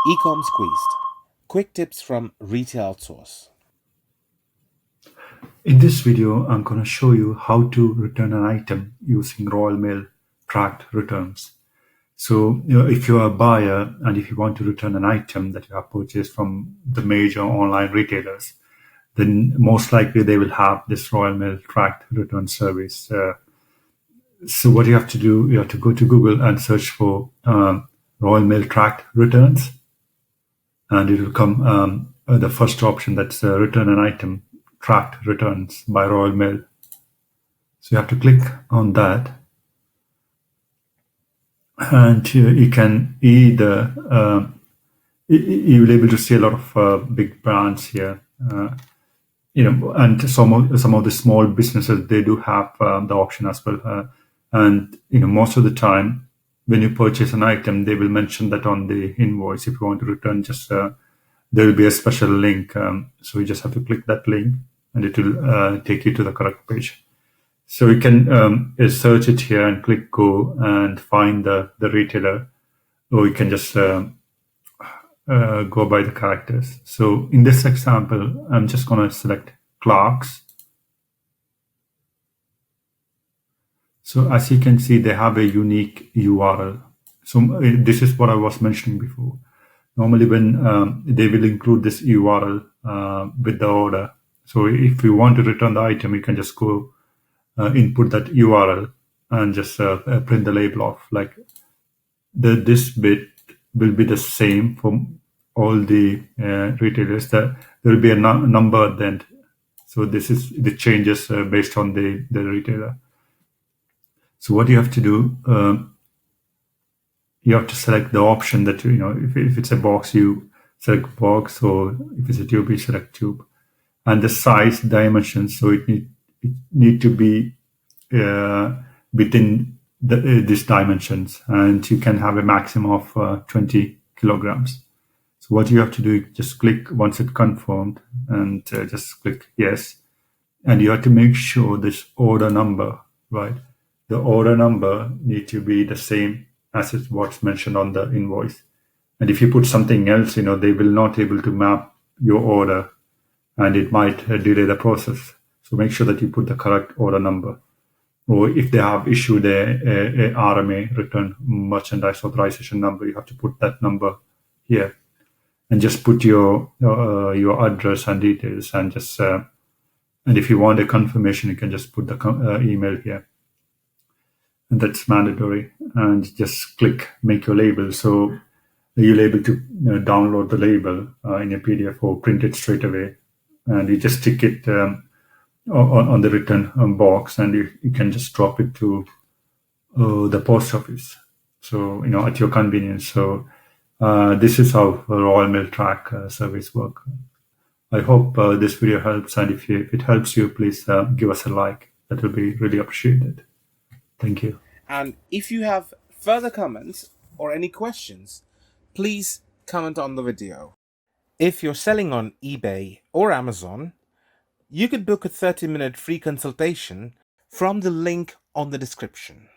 Ecom Squeezed. Quick tips from Retail Source. In this video, I'm going to show you how to return an item using Royal Mail tracked returns. So, if you're a buyer and if you want to return an item that you have purchased from the major online retailers, then most likely they will have this Royal Mail tracked return service. So what you have to do, you have to go to Google and search for Royal Mail tracked returns, and it will come the first option, that's return an item tracked returns by Royal Mail. So you have to click on that, and you can either you will able to see a lot of big brands here, and some of the small businesses, they do have the option as well. And most of the time when you purchase an item, they will mention that on the invoice. If you want to return, just there will be a special link. So you just have to click that link, and it will take you to the correct page. So you can search it here and click go and find the retailer, or you can just go by the characters. So in this example, I'm just going to select Clarks. So as you can see, they have a unique URL. So this is what I was mentioning before. Normally when they will include this URL with the order. So if you want to return the item, you can just go input that URL and just print the label off. Like this bit will be the same for all the retailers. That there will be a number at the end. So this is the changes based on the retailer. So what you have to do, you have to select the option that if it's a box, you select box, or if it's a tube, you select tube, and the size dimensions. So it need to be within these dimensions, and you can have a maximum of 20 kilograms. So what you have to do, just click once it's confirmed, and just click yes, and you have to make sure this order number, right? The order number need to be the same as it's what's mentioned on the invoice. And if you put something else, they will not able to map your order, and it might delay the process. So make sure that you put the correct order number. Or if they have issued a RMA, return merchandise authorization number, you have to put that number here, and just put your address and details, and just and if you want a confirmation, you can just put the email here, and that's mandatory. And just click make your label. So you'll able to download the label in a PDF or print it straight away, and you just stick it on the return box, and you can just drop it to the post office. So at your convenience. So this is how Royal Mail track service work. I hope this video helps, and if it helps you, please give us a like. That will be really appreciated. Thank you. And if you have further comments or any questions, please comment on the video. If you're selling on eBay or Amazon, you could book a 30-minute free consultation from the link on the description.